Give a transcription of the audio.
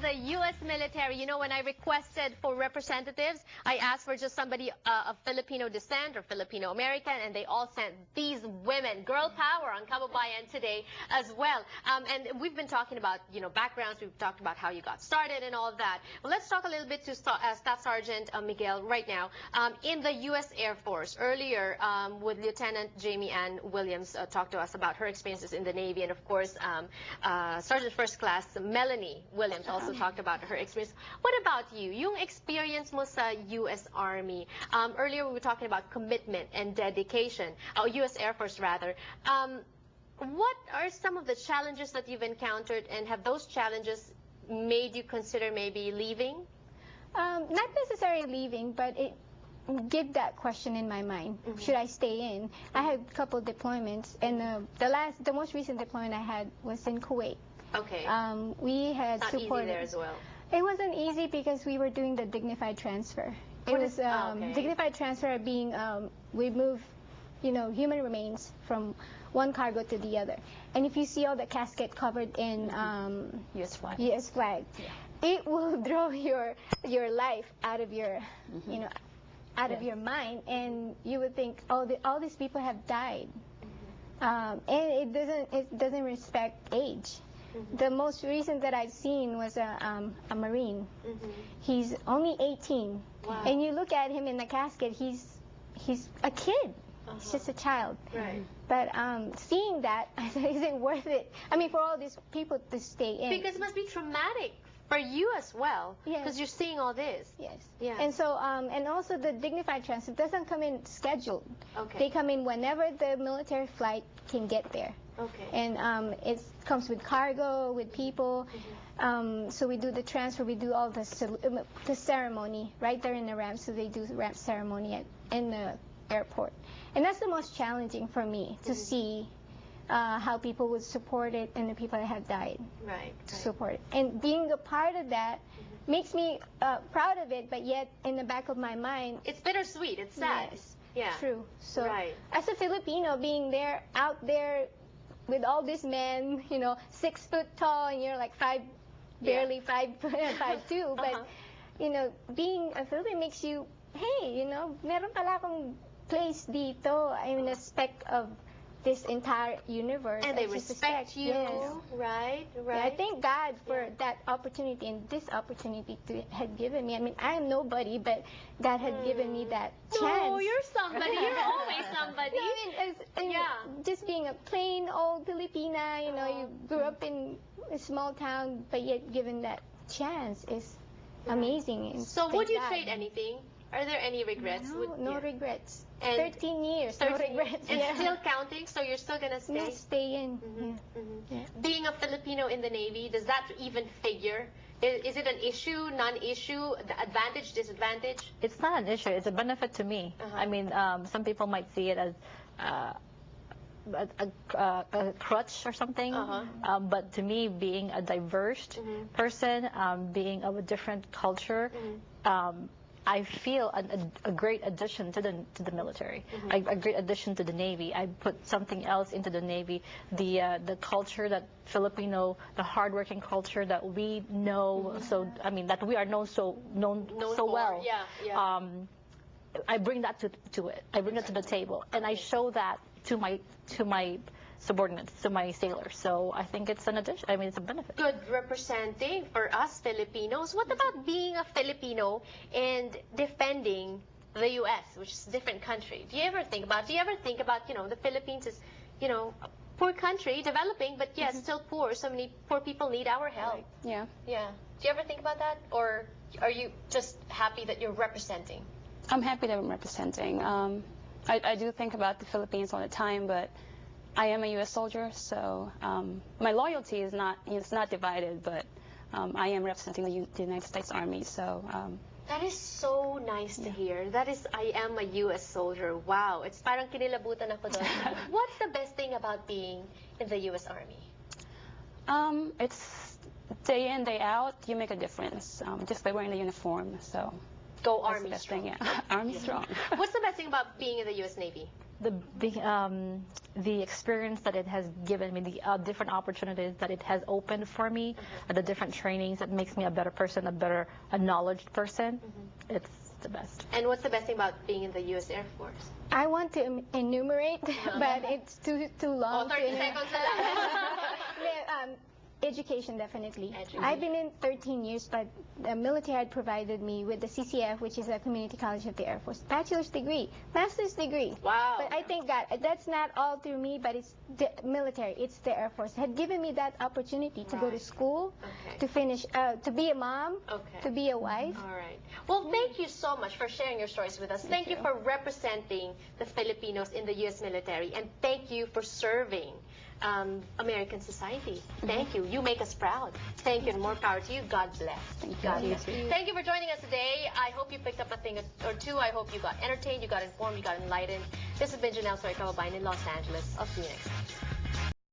the U.S. military. You know, when I requested for representatives, I asked for just somebody of Filipino descent or Filipino American, and they all sent these women. Girl power on Kababayan today as well. And we've been talking about, you know, backgrounds. We've talked about how you got started and all of that. Well, let's talk a little bit to Staff Sergeant Miguel right now. In the U.S. Air Force, earlier with Lieutenant Jamie Ann Williams talked to us about her experiences in the Navy, and of course, Sergeant First Class Melanie Williams also talked about her experience. What about you? Yung experience mo sa U.S. Army. Earlier we were talking about commitment and dedication. U.S. Air Force rather. What are some of the challenges that you've encountered, and have those challenges made you consider maybe leaving? Not necessarily leaving, but it give that question in my mind. Should I stay in? I had a couple deployments, and the most recent deployment I had was in Kuwait. Okay. We had not supported. Easy there as well. It wasn't easy because we were doing the dignified transfer. It was dignified transfer being we move, you know, human remains from one cargo to the other. And if you see all the casket covered in U.S. flag, it will draw your life out of your you know, out of your mind, and you would think, oh, all these people have died. And it doesn't respect age. The most recent that I've seen was a Marine. He's only 18, and you look at him in the casket, he's a kid. He's just a child. Right. But seeing that, I said, is it worth it? I mean, for all these people to stay in. Because it must be traumatic for you as well. Yes. Because you're seeing all this. Yes. Yeah. And so, and also the dignified transfer doesn't come in scheduled. Okay. They come in whenever the military flight can get there. Okay. And it comes with cargo, with people. So we do the transfer, we do all the ceremony right there in the ramp. So they do the ramp ceremony in the airport. And that's the most challenging for me, to see how people would support it and the people that have died support it. And being a part of that makes me proud of it, but yet in the back of my mind, it's bittersweet. It's sad. Yes, yeah. True. So as a Filipino, being there, out there with all these men, you know, 6 foot tall, and you're like barely 5'2", but you know, being a Filipino makes you, hey, you know, meron pala akong place dito. I'm in a speck of this entire universe. And they respect you. Yes. Right. Yeah, I thank God for that opportunity and this opportunity had given me. I mean, I am nobody, but God had given me that chance. Oh, you're somebody. You're always somebody. No, I mean, just being a plain old Filipina, you know, you grew up in a small town, but yet given that chance is amazing. So would you trade anything? Are there any regrets? No regrets. And 13 years, 13 no regrets. And still counting, so you're still going to stay? No, stay in. Being a Filipino in the Navy, does that even figure? Is it an issue, non-issue, advantage, disadvantage? It's not an issue. It's a benefit to me. I mean, some people might see it as a crutch or something, but to me, being a diverse person, being of a different culture, I feel a great addition to the military, a great addition to the Navy. I put something else into the Navy, the culture that Filipino, the hardworking culture that we know. So I mean that we are known so well. Yeah. I bring that to it. I bring it to the table, and I show that to my subordinates, to my sailors. So I think it's an addition. I mean, it's a benefit. Good representing for us Filipinos. What about being a Filipino and defending the U.S., which is a different country? Do you ever think about, you know, the Philippines is, you know, a poor country, developing, but yes, still poor. So many poor people need our help. Yeah. Yeah. Do you ever think about that? Or are you just happy that you're representing? I'm happy that I'm representing. I do think about the Philippines all the time, but I am a U.S. soldier, so my loyalty is not divided, but I am representing the United States Army, so... That is so nice to hear. That is, I am a U.S. soldier. Wow. It's parang kinilabutan ako doon. What's the best thing about being in the U.S. Army? It's day in, day out, you make a difference, just by wearing the uniform, so... Go Army strong. Thing, yeah. Army strong. What's the best thing about being in the U.S. Navy? the experience that it has given me, the different opportunities that it has opened for me, the different trainings that makes me a better person, a knowledged person. It's the best. And what's the best thing about being in the U.S. Air Force? I want to enumerate, but it's too long. 30 seconds lang. Education, definitely. Education. I've been in 13 years, but the military had provided me with the CCF, which is a community college of the Air Force, bachelor's degree, master's degree. Wow. But I think that's not all through me, but it's the military, it's the Air Force. Had given me that opportunity to go to school, to finish, to be a mom, to be a wife. All right. Well, thank you so much for sharing your stories with us. Thank you for representing the Filipinos in the U.S. military, and thank you for serving American society. Thank you. You make us proud. Thank you, and more power to you. God bless. Thank you. God bless. Thank you for joining us today. I hope you picked up a thing or two. I hope you got entertained, you got informed, you got enlightened. This has been Janelle Soy Kababayan in Los Angeles. I'll see you next time.